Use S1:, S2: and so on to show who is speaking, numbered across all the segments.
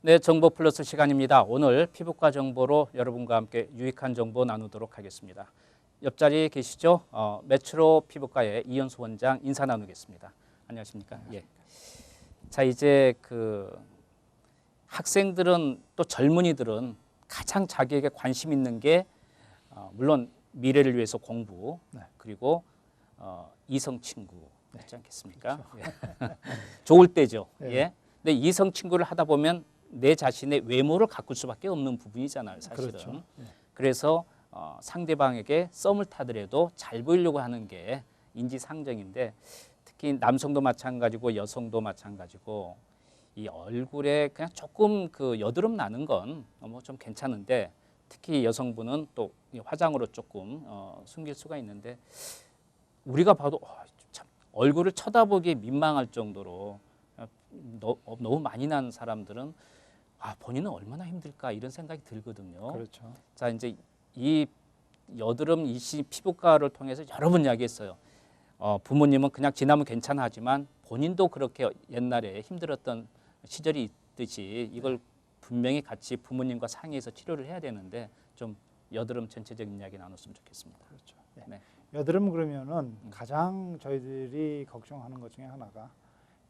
S1: 네, 정보 플러스 시간입니다. 오늘 피부과 정보로 여러분과 함께 유익한 정보 나누도록 하겠습니다. 옆자리에 계시죠? 메트로 피부과의 이현수 원장 인사 나누겠습니다. 안녕하십니까? 예. 자, 이제 학생들은 또 젊은이들은 가장 자기에게 관심 있는 게 물론 미래를 위해서 공부,
S2: 네.
S1: 그리고 이성 친구 있지 않겠습니까? 그렇죠. 예. 좋을 때죠.
S2: 네.
S1: 예. 근데 이성 친구를 하다 보면 내 자신의 외모를 가꿀 수밖에 없는 부분이잖아요, 사실은.
S2: 그렇죠. 네.
S1: 그래서 상대방에게 썸을 타더라도 잘 보이려고 하는 게 인지상정인데, 특히 남성도 마찬가지고 여성도 마찬가지고 이 얼굴에 그냥 조금 여드름 나는 건 뭐 좀 괜찮은데, 특히 여성분은 또 화장으로 조금 숨길 수가 있는데, 우리가 봐도 참 얼굴을 쳐다보기 민망할 정도로 너무 많이 난 사람들은 본인은 얼마나 힘들까 이런 생각이 들거든요.
S2: 그렇죠.
S1: 자, 이제 이 여드름 이식 피부과를 통해서 여러 번 이야기했어요. 부모님은 그냥 지나면 괜찮아 하지만 본인도 그렇게 옛날에 힘들었던 시절이 있듯이 이걸 분명히 같이 부모님과 상의해서 치료를 해야 되는데, 좀 여드름 전체적인 이야기 나눴으면 좋겠습니다.
S2: 그렇죠.
S1: 네.
S2: 여드름 그러면은 가장 저희들이 걱정하는 것 중에 하나가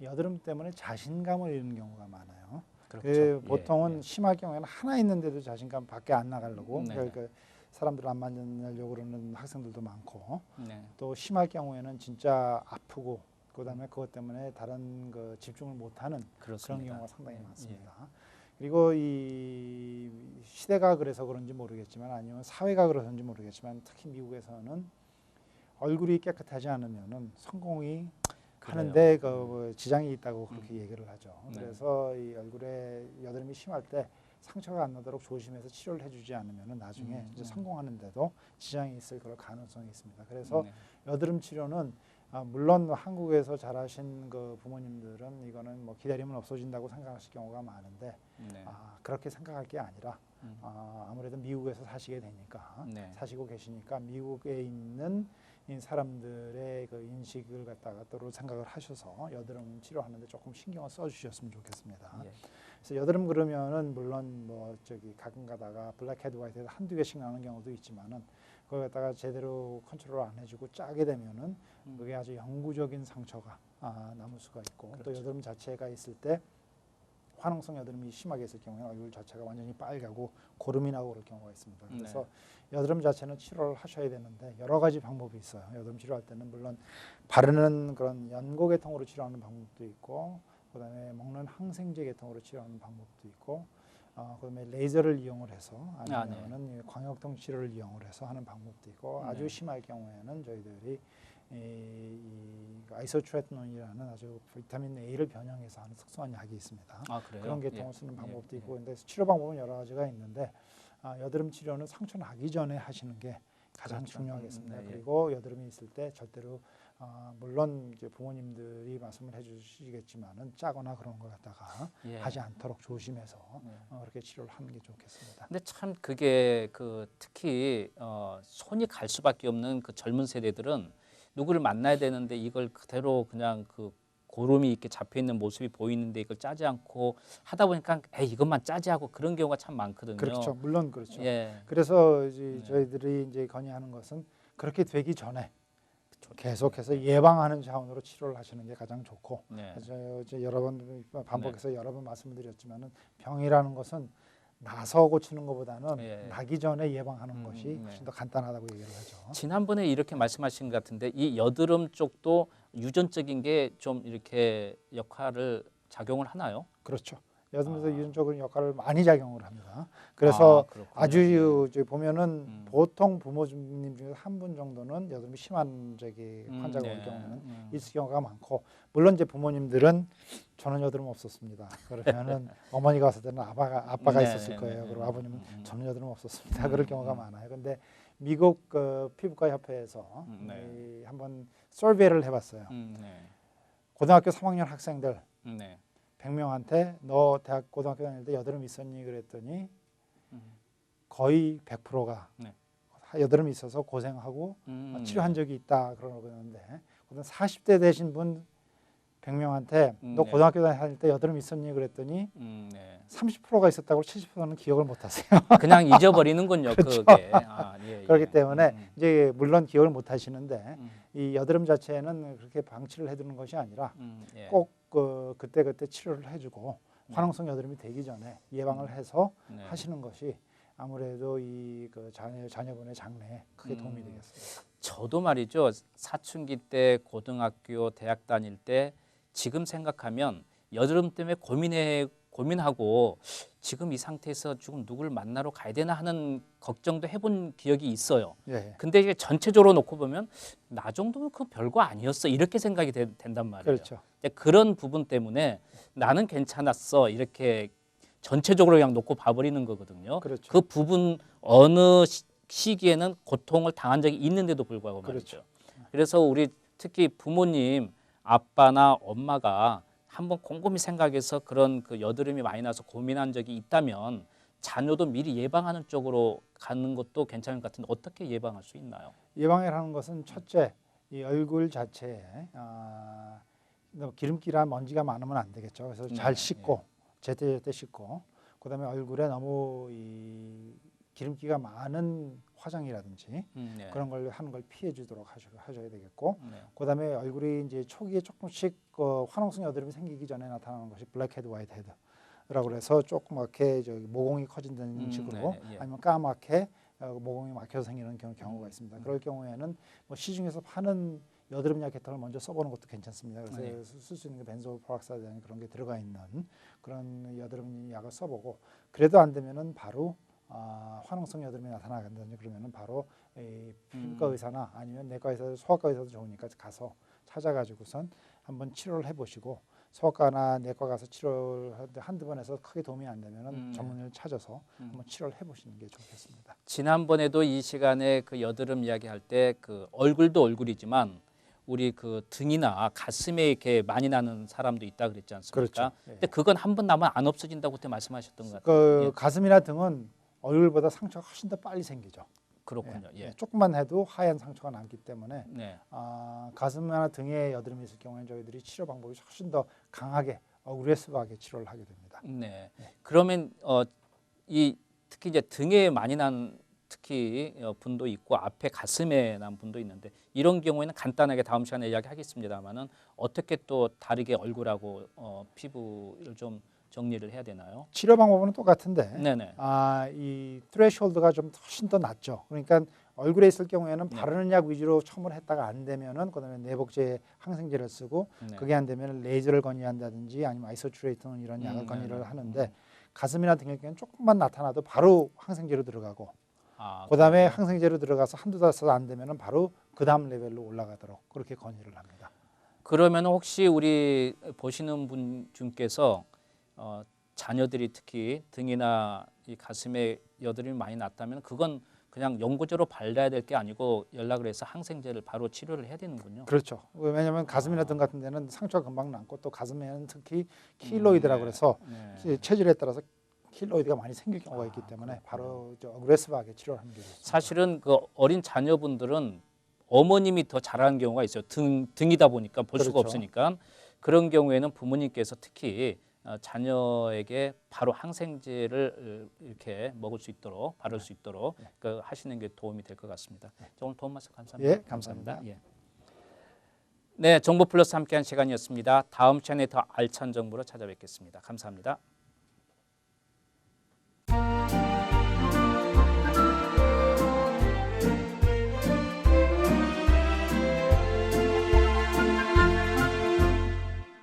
S2: 여드름 때문에 자신감을 잃는 경우가 많아요.
S1: 그렇죠.
S2: 보통은
S1: 예.
S2: 심할 경우에는 하나 있는데도 자신감 밖에 안 나가려고
S1: 네.
S2: 그러니까 사람들 안 만나려고 그러는 학생들도 많고,
S1: 네.
S2: 또 심할 경우에는 진짜 아프고 그다음에 그것 때문에 다른 집중을 못하는 그런
S1: 그렇습니다.
S2: 경우가 상당히
S1: 예.
S2: 많습니다. 그리고 이 시대가 그래서 그런지 모르겠지만, 아니면 사회가 그래서인지 모르겠지만, 특히 미국에서는 얼굴이 깨끗하지 않으면은 성공이 하는데 지장이 있다고 그렇게 얘기를 하죠.
S1: 네.
S2: 그래서 이 얼굴에 여드름이 심할 때 상처가 안 나도록 조심해서 치료를 해주지 않으면은 나중에 이제 성공하는데도 지장이 있을 그럴 가능성이 있습니다. 그래서
S1: 네.
S2: 여드름 치료는 물론 한국에서 잘하신 부모님들은 이거는 뭐 기다리면 없어진다고 생각하실 경우가 많은데,
S1: 네.
S2: 그렇게 생각할 게 아니라 아무래도 미국에서 사시게 되니까,
S1: 네.
S2: 사시고 계시니까 미국에 있는 이 사람들의 인식을 갖다가 또 생각을 하셔서 여드름 치료하는데 조금 신경을 써주셨으면 좋겠습니다.
S1: 예.
S2: 그래서 여드름 그러면은 물론 가끔 가다가 블랙헤드 화이트헤드 한두 개씩 나는 경우도 있지만은, 그걸 갖다가 제대로 컨트롤 안 해주고 짜게 되면은 그게 아주 영구적인 상처가 남을 수가 있고,
S1: 그렇죠.
S2: 또 여드름 자체가 있을 때 화농성 여드름이 심하게 있을 경우에는 얼굴 자체가 완전히 빨개고 고름이 나고 그럴 경우가 있습니다. 그래서 여드름 자체는 치료를 하셔야 되는데 여러 가지 방법이 있어요. 여드름 치료할 때는 물론 바르는 그런 연고 계통으로 치료하는 방법도 있고, 그다음에 먹는 항생제 계통으로 치료하는 방법도 있고, 그다음에 레이저를 이용을 해서 아니면은 광역통 치료를 이용을 해서 하는 방법도 있고, 아주 심할 경우에는 저희들이 이 아이소트레티논이라는 아주 비타민 A를 변형해서 하는 특수한 약이 있습니다.
S1: 그래요?
S2: 그런 계통을 쓰는 방법도 있고, 근데 치료 방법은 여러 가지가 있는데, 여드름 치료는 상처 나기 전에 하시는 게 가장
S1: 그렇죠.
S2: 중요하겠습니다.
S1: 네,
S2: 그리고 여드름이 있을 때 절대로 물론 이제 부모님들이 말씀을 해주시겠지만은 짜거나 그런 걸 갖다가 하지 않도록 조심해서 그렇게 치료를 하는 게 좋겠습니다.
S1: 근데 참 그게 특히 손이 갈 수밖에 없는 젊은 세대들은 누구를 만나야 되는데 이걸 그대로 그냥 고름이 이렇게 잡혀 있는 모습이 보이는데 이걸 짜지 않고 하다 보니까 이것만 짜지 하고 그런 경우가 참 많거든요.
S2: 그렇죠. 물론 그렇죠.
S1: 예.
S2: 그래서 이제 저희들이 이제 건의하는 것은 그렇게 되기 전에 계속해서 예방하는 차원으로 치료를 하시는 게 가장 좋고, 그래서 이제 여러 번 반복해서 여러 번 말씀드렸지만은 병이라는 것은 나서 고치는 것보다는 나기 전에 예방하는 것이 훨씬 더 간단하다고 얘기를 하죠.
S1: 지난번에 이렇게 말씀하신 것 같은데, 이 여드름 쪽도 유전적인 게 좀 이렇게 역할을 작용을 하나요?
S2: 그렇죠. 여드름에서 유전적인 역할을 많이 작용을 합니다. 그래서 아주 이제 보면은 보통 부모님 중에서 한 분 정도는 여드름이 심한 환자가 올 경우에는 있을 경우가 많고, 물론 이제 부모님들은 저는 여드름 없었습니다. 그러면은 어머니가 왔을 때는 아빠가 있었을 거예요. 그리고 아버님은 저는 여드름 없었습니다. 그럴 경우가 많아요. 근데 미국 피부과 협회에서 한번 서베이를 해봤어요. 고등학교 3학년 학생들 100명한테 너 고등학교 다닐 때 여드름 있었니? 그랬더니 거의 100%가 여드름이 있어서 고생하고 치료한 적이 있다 그러는데, 40대 되신 분 100명한테 너
S1: 네.
S2: 고등학교 다닐 때 여드름 있었니 그랬더니
S1: 네.
S2: 30%가 있었다고 70%는 기억을 못 하세요.
S1: 그냥 잊어버리는군요.
S2: 그렇죠.
S1: 그게. 예,
S2: 그렇기
S1: 예.
S2: 때문에 이제 물론 기억을 못 하시는데
S1: 음,
S2: 이 여드름 자체는 그렇게 방치를 해두는 것이 아니라
S1: 예.
S2: 꼭 그때 치료를 해주고
S1: 네.
S2: 화농성 여드름이 되기 전에 예방을 해서
S1: 네.
S2: 하시는 것이 아무래도 이 그 자녀분의 장래에 크게 도움이 되겠습니다.
S1: 저도 말이죠. 사춘기 때 고등학교, 대학 다닐 때 지금 생각하면 여드름 때문에 고민하고 지금 이 상태에서 지금 누구를 만나러 가야 되나 하는 걱정도 해본 기억이 있어요.
S2: 예,
S1: 근데 이게 전체적으로 놓고 보면 나 정도면 그 별거 아니었어 이렇게 생각이 된단 말이에요.
S2: 그렇죠.
S1: 근데 그런 부분 때문에 나는 괜찮았어 이렇게 전체적으로 그냥 놓고 봐버리는 거거든요.
S2: 그렇죠.
S1: 그 부분 어느 시기에는 고통을 당한 적이 있는데도 불구하고 말이죠.
S2: 그렇죠.
S1: 그래서 우리 특히 부모님, 아빠나 엄마가 한번 곰곰이 생각해서 그런 그 여드름이 많이 나서 고민한 적이 있다면 자녀도 미리 예방하는 쪽으로 가는 것도 괜찮을 것 같은데 어떻게 예방할 수 있나요?
S2: 예방이라는 것은 첫째 이 얼굴 자체에 기름기나 먼지가 많으면 안 되겠죠. 그래서 잘
S1: 네,
S2: 씻고 제때 씻고 그다음에 얼굴에 너무 이 기름기가 많은 화장이라든지
S1: 네.
S2: 그런 걸 하는 걸 피해 주도록 하셔야 되겠고
S1: 네.
S2: 그다음에 얼굴이 이제 초기에 조금씩 화농성 여드름이 생기기 전에 나타나는 것이 블랙헤드, 화이트헤드라고 해서 조그맣게 저기 모공이 커진다는 식으로
S1: 네, 예.
S2: 아니면 까맣게 모공이 막혀서 생기는 경우가 있습니다. 그럴 경우에는 뭐 시중에서 파는 여드름 약 개통을 먼저 써보는 것도 괜찮습니다. 그래서
S1: 네.
S2: 쓸 수 있는 게 벤조프락사이드 그런 게 들어가 있는 그런 여드름 약을 써보고 그래도 안 되면은 바로 화농성 여드름이 나타나간다든지 그러면은 바로 피부과 의사나 아니면 내과 의사, 소아과 의사도 좋으니까 가서 찾아가지고선 한번 치료를 해보시고 소아과나 내과 가서 치료를 한두 번 해서 크게 도움이 안 되면은 전문의를 찾아서 한번 치료를 해보시는 게 좋겠습니다.
S1: 지난번에도 이 시간에 그 여드름 이야기할 때 그 얼굴도 얼굴이지만 우리 그 등이나 가슴에 이렇게 많이 나는 사람도 있다 그랬지 않습니까?
S2: 그렇죠. 예.
S1: 근데 그건 한 번 나면 안 없어진다고 그때 말씀하셨던 것 같아요.
S2: 그
S1: 예.
S2: 가슴이나 등은 얼굴보다 상처가 훨씬 더 빨리 생기죠.
S1: 그렇군요. 예.
S2: 조금만 해도 하얀 상처가 남기 때문에
S1: 네.
S2: 가슴이나 등에 여드름이 있을 경우에는 저희들이 치료 방법이 훨씬 더 강하게 어그레시브하게 치료를 하게 됩니다.
S1: 네. 그러면 이 특히 이제 등에 많이 난 특히 분도 있고 앞에 가슴에 난 분도 있는데 이런 경우에는 간단하게 다음 시간에 이야기하겠습니다만은 어떻게 또 다르게 얼굴하고 피부를 좀 정리를 해야 되나요?
S2: 치료 방법은 똑같은데
S1: 네네.
S2: 이 트레시홀드가 좀 훨씬 더 낮죠. 그러니까 얼굴에 있을 경우에는
S1: 네.
S2: 바르는 약 위주로 처음을 했다가 안 되면은 그다음에 내복제 항생제를 쓰고
S1: 네.
S2: 그게 안 되면 레이저를 건의한다든지 아니면 아이소츄레이트는 이런 약을 건의를 하는데 가슴이나 등의 경우는 조금만 나타나도 바로 항생제로 들어가고 그다음에
S1: 그래요?
S2: 항생제로 들어가서 한두 달 써도 안 되면은 바로 그 다음 레벨로 올라가도록 그렇게 건의를 합니다.
S1: 그러면 혹시 우리 보시는 분 중께서 자녀들이 특히 등이나 이 가슴에 여드름이 많이 났다면 그건 그냥 연고제로 발라야 될 게 아니고 연락을 해서 항생제를 바로 치료를 해야 되는군요.
S2: 그렇죠. 왜냐하면 가슴이나 등 같은 데는 상처가 금방 남고 또 가슴에는 특히 킬로이드라고 그래서 체질에 따라서 킬로이드가 많이 생길 경우가 있기 때문에 바로 어그레시브하게 치료를 하는 게 좋습니다.
S1: 사실은 그 어린 자녀분들은 어머님이 더 잘하는 경우가 있어요. 등이다 보니까 볼 수가
S2: 그렇죠.
S1: 없으니까 그런 경우에는 부모님께서 특히 자녀에게 바로 항생제를 이렇게 먹을 수 있도록 바를 수 있도록 그 하시는 게 도움이 될 것 같습니다. 오늘 도움 말씀 감사합니다.
S2: 예, 감사합니다.
S1: 예. 네, 정보 플러스 함께한 시간이었습니다. 다음 시간에 더 알찬 정보로 찾아뵙겠습니다. 감사합니다.